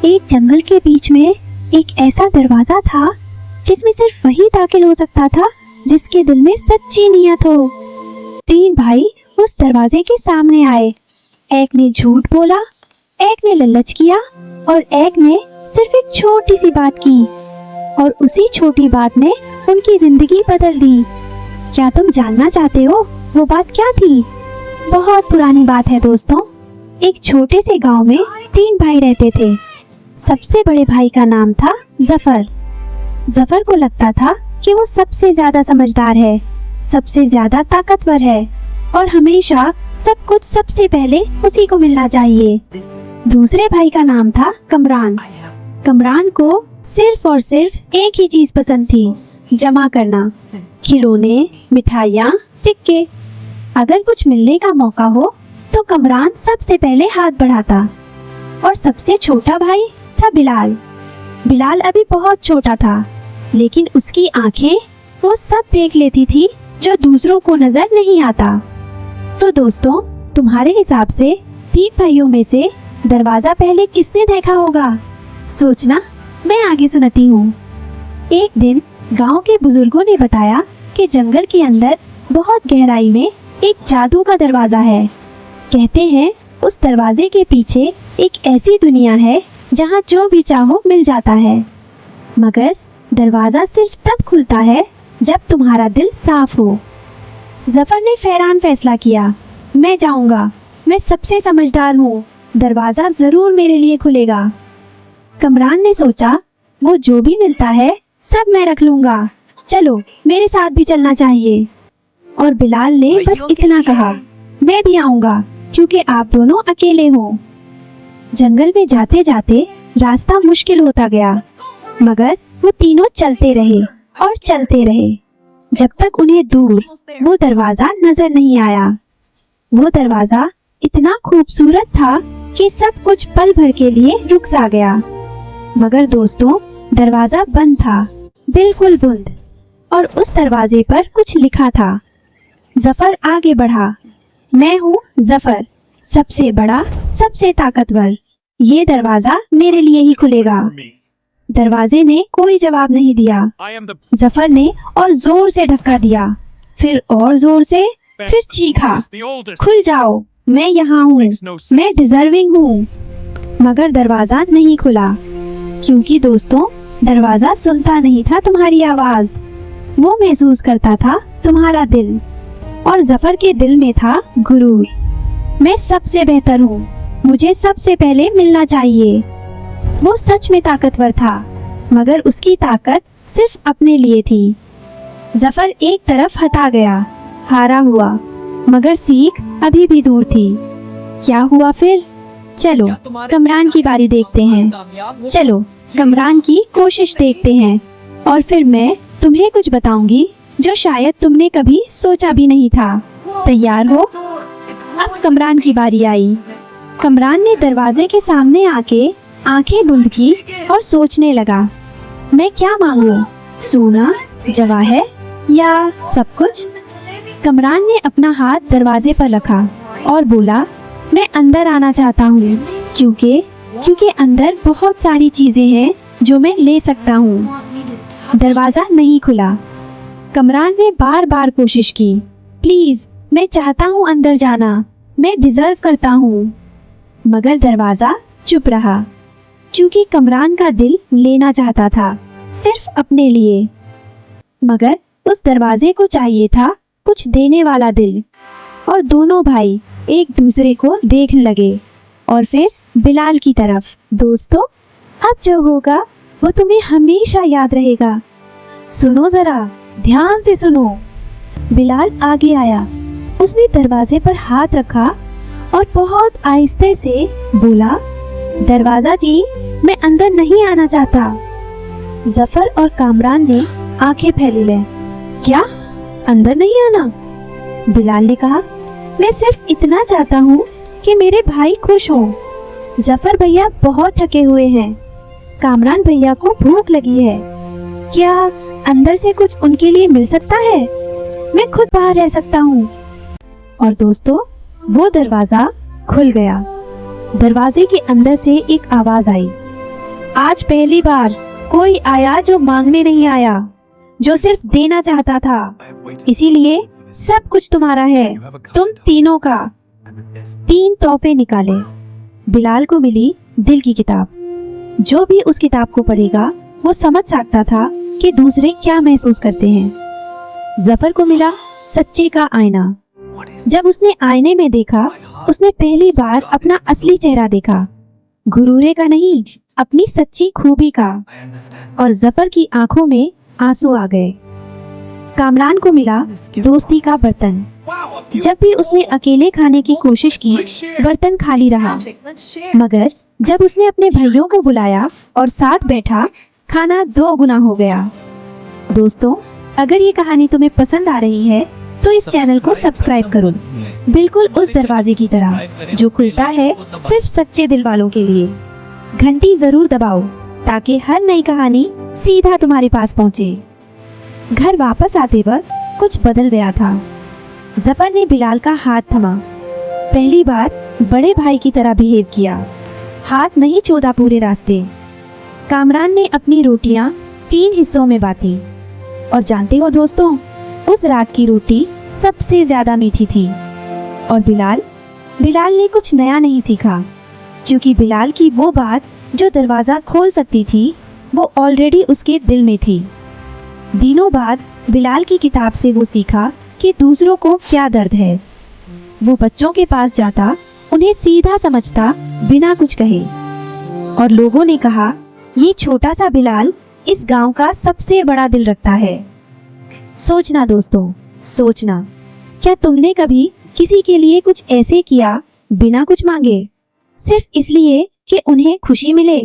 एक जंगल के बीच में एक ऐसा दरवाजा था जिसमें सिर्फ वही दाखिल हो सकता था जिसके दिल में सच्ची नीयत हो। 3 भाई उस दरवाजे के सामने आए। एक ने झूठ बोला, एक ने लालच किया और एक ने सिर्फ एक छोटी सी बात की, और उसी छोटी बात ने उनकी जिंदगी बदल दी। क्या तुम जानना चाहते हो वो बात क्या थी? बहुत पुरानी बात है दोस्तों। एक छोटे से गांव में 3 भाई रहते थे। सबसे बड़े भाई का नाम था जफर। जफर को लगता था कि वो सबसे ज्यादा समझदार है, सबसे ज्यादा ताकतवर है और हमेशा सब कुछ सबसे पहले उसी को मिलना चाहिए। दूसरे भाई का नाम था कमरान। कमरान को सिर्फ और सिर्फ एक ही चीज पसंद थी, जमा करना, खिलौने, मिठाइयाँ, सिक्के। अगर कुछ मिलने का मौका हो तो कमरान सबसे पहले हाथ बढ़ाता। और सबसे छोटा भाई था बिलाल। बिलाल अभी बहुत छोटा था, लेकिन उसकी आंखें वो सब देख लेती थी जो दूसरों को नजर नहीं आता। तो दोस्तों, तुम्हारे हिसाब से 3 भाइयों में से दरवाजा पहले किसने देखा होगा? सोचना, मैं आगे सुनाती हूँ। एक दिन गांव के बुजुर्गों ने बताया कि जंगल के अंदर बहुत गहराई में एक जादू का दरवाजा है। कहते हैं उस दरवाजे के पीछे एक ऐसी दुनिया है जहाँ जो भी चाहो मिल जाता है, मगर दरवाजा सिर्फ तब खुलता है जब तुम्हारा दिल साफ हो। जफर ने फैरान फैसला किया, मैं जाऊंगा, मैं सबसे समझदार हूँ, दरवाजा जरूर मेरे लिए खुलेगा। कमरान ने सोचा, वो जो भी मिलता है सब मैं रख लूंगा, चलो मेरे साथ भी चलना चाहिए। और बिलाल ने बस इतना कहा, मैं भी आऊंगा क्योंकि आप दोनों अकेले हो। जंगल में जाते जाते रास्ता मुश्किल होता गया, मगर वो तीनों चलते रहे और चलते रहे जब तक उन्हें दूर वो दरवाजा नजर नहीं आया। वो दरवाजा इतना खूबसूरत था कि सब कुछ पल भर के लिए रुक सा गया। मगर दोस्तों, दरवाजा बंद था, बिल्कुल बंद, और उस दरवाजे पर कुछ लिखा था। जफर आगे बढ़ा, मैं हूँ जफर, सबसे बड़ा, सबसे ताकतवर, ये दरवाजा मेरे लिए ही खुलेगा। दरवाजे ने कोई जवाब नहीं दिया। जफर ने और जोर से धक्का दिया, फिर और जोर से, फिर चीखा, खुल जाओ, मैं यहाँ हूँ, मैं डिजर्विंग हूँ। मगर दरवाजा नहीं खुला, क्योंकि दोस्तों, दरवाजा सुनता नहीं था तुम्हारी आवाज, वो महसूस करता था तुम्हारा दिल। और जफर के दिल में था गुरूर, मैं सबसे बेहतर हूँ, मुझे सबसे पहले मिलना चाहिए। वो सच में ताकतवर था, मगर उसकी ताकत सिर्फ अपने लिए थी। जफर एक तरफ हटा गया, हारा हुआ, मगर सीख अभी भी दूर थी। क्या हुआ फिर? चलो कमरान की बारी देखते हैं, चलो कमरान की कोशिश देखते हैं, और फिर मैं तुम्हें कुछ बताऊंगी जो शायद तुमने कभी सोचा भी नहीं था। तैयार हो? अब कमरान की बारी आई। कमरान ने दरवाजे के सामने आके आंखें बंद की और सोचने लगा, मैं क्या मांगू, सोना, जवाहर या सब कुछ? कमरान ने अपना हाथ दरवाजे पर रखा और बोला, मैं अंदर आना चाहता हूँ, क्योंकि अंदर बहुत सारी चीजें हैं जो मैं ले सकता हूँ। दरवाजा नहीं खुला। कमरान ने बार बार कोशिश की, प्लीज, मैं चाहता हूँ अंदर जाना, मैं डिजर्व करता हूँ। मगर दरवाजा चुप रहा, क्योंकि कमरान का दिल लेना चाहता था, सिर्फ अपने लिए। मगर उस दरवाजे को चाहिए था कुछ देने वाला दिल। और दोनों भाई एक दूसरे को देखने लगे, और फिर बिलाल की तरफ। दोस्तों, अब जो होगा वो तुम्हें हमेशा याद रहेगा। सुनो जरा, ध्यान से सुनो। बिलाल आगे आया, उसने दरवाजे पर हाथ रखा और बहुत आहिस्ते से बोला, दरवाजा जी, मैं अंदर नहीं आना चाहता। जफर और कामरान ने आंखें फैली लें। क्या? अंदर नहीं आना? बिलाल ने कहा, मैं सिर्फ इतना चाहता हूँ कि मेरे भाई खुश हों। जफर भैया बहुत थके हुए हैं, कामरान भैया को भूख लगी है। क्या अंदर से कुछ उनके लिए मिल सकता है? मैं खुद बाहर रह सकता हूँ। और दोस्तों, वो दरवाजा खुल गया। दरवाजे के अंदर से एक आवाज आई, आज पहली बार कोई आया जो मांगने नहीं आया, जो सिर्फ देना चाहता था। इसीलिए सब कुछ तुम्हारा है, तुम तीनों का। 3 तोहफे निकाले। बिलाल को मिली दिल की किताब। जो भी उस किताब को पढ़ेगा वो समझ सकता था कि दूसरे क्या महसूस करते हैं। जफर को मिला सच्चे का आईना। जब उसने आईने में देखा, उसने पहली बार अपना असली चेहरा देखा, गुरूरे का नहीं, अपनी सच्ची खूबी का। और जफर की आंखों में आंसू आ गए। कामरान को मिला दोस्ती का बर्तन। जब भी उसने अकेले खाने की कोशिश की, बर्तन खाली रहा। मगर जब उसने अपने भाइयों को बुलाया और साथ बैठा, खाना 2 गुना हो गया। दोस्तों, अगर ये कहानी तुम्हें पसंद आ रही है तो इस चैनल को सब्सक्राइब करो, बिल्कुल उस दरवाजे की तरह जो खुलता है सिर्फ सच्चे दिल वालों के लिए। घंटी जरूर दबाओ ताकि हर नई कहानी सीधा तुम्हारे पास पहुंचे। घर वापस आते वक्त कुछ बदल गया था। जफर ने बिलाल का हाथ थमा। पहली बार बड़े भाई की तरह बिहेव किया। हाथ नहीं छोड़ा पूरे रास्ते। कामरान ने अपनी रोटियां 3 हिस्सों में बांटी। और जानते हो दोस्तों, उस रात की रोटी सबसे ज्यादा मीठी थी। और बिलाल ने कुछ नया नहीं सीखा, क्योंकि बिलाल की वो बात जो दरवाजा खोल सकती थी वो ऑलरेडी उसके दिल में थी। दिनों बाद बिलाल की किताब से वो सीखा कि दूसरों को क्या दर्द है। वो बच्चों के पास जाता, उन्हें सीधा समझता बिना कुछ कहे। और लोगों ने कहा, ये छोटा सा बिलाल इस गांव का सबसे बड़ा दिल रखता है। सोचना दोस्तों, सोचना, क्या तुमने कभी किसी के लिए कुछ ऐसे किया बिना कुछ मांगे, सिर्फ इसलिए कि उन्हें खुशी मिले?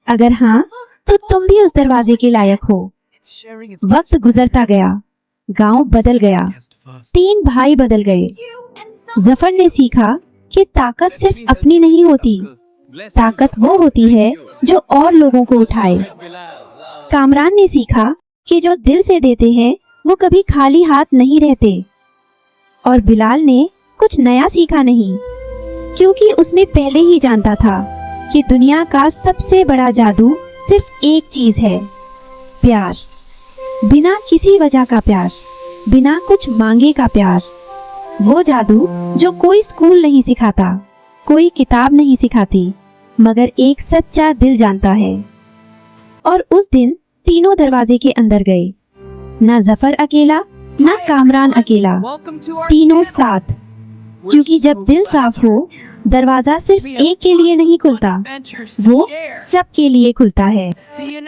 अगर हाँ, तो तुम भी उस दरवाजे के लायक हो। वक्त गुजरता गया, गांव बदल गया, 3 भाई बदल गए। जफर ने सीखा कि ताकत सिर्फ अपनी नहीं होती, ताकत वो होती है जो और लोगों को उठाए। कामरान ने सीखा कि जो दिल से देते हैं वो कभी खाली हाथ नहीं रहते। और बिलाल ने कुछ नया सीखा नहीं, क्योंकि उसने पहले ही जानता था कि दुनिया का सबसे बड़ा जादू सिर्फ एक चीज है, प्यार। बिना किसी वजह का प्यार, बिना कुछ मांगे का प्यार। वो जादू जो कोई स्कूल नहीं सिखाता, कोई किताब नहीं सिखाती, मगर एक सच्चा दिल जानता है। और उस दिन तीनों दरवाजे के अंदर गए। ना जफर अकेला, ना कामरान अकेला, तीनों साथ। क्योंकि जब दिल साफ हो, दरवाजा सिर्फ एक के लिए नहीं खुलता, वो सब के लिए खुलता है।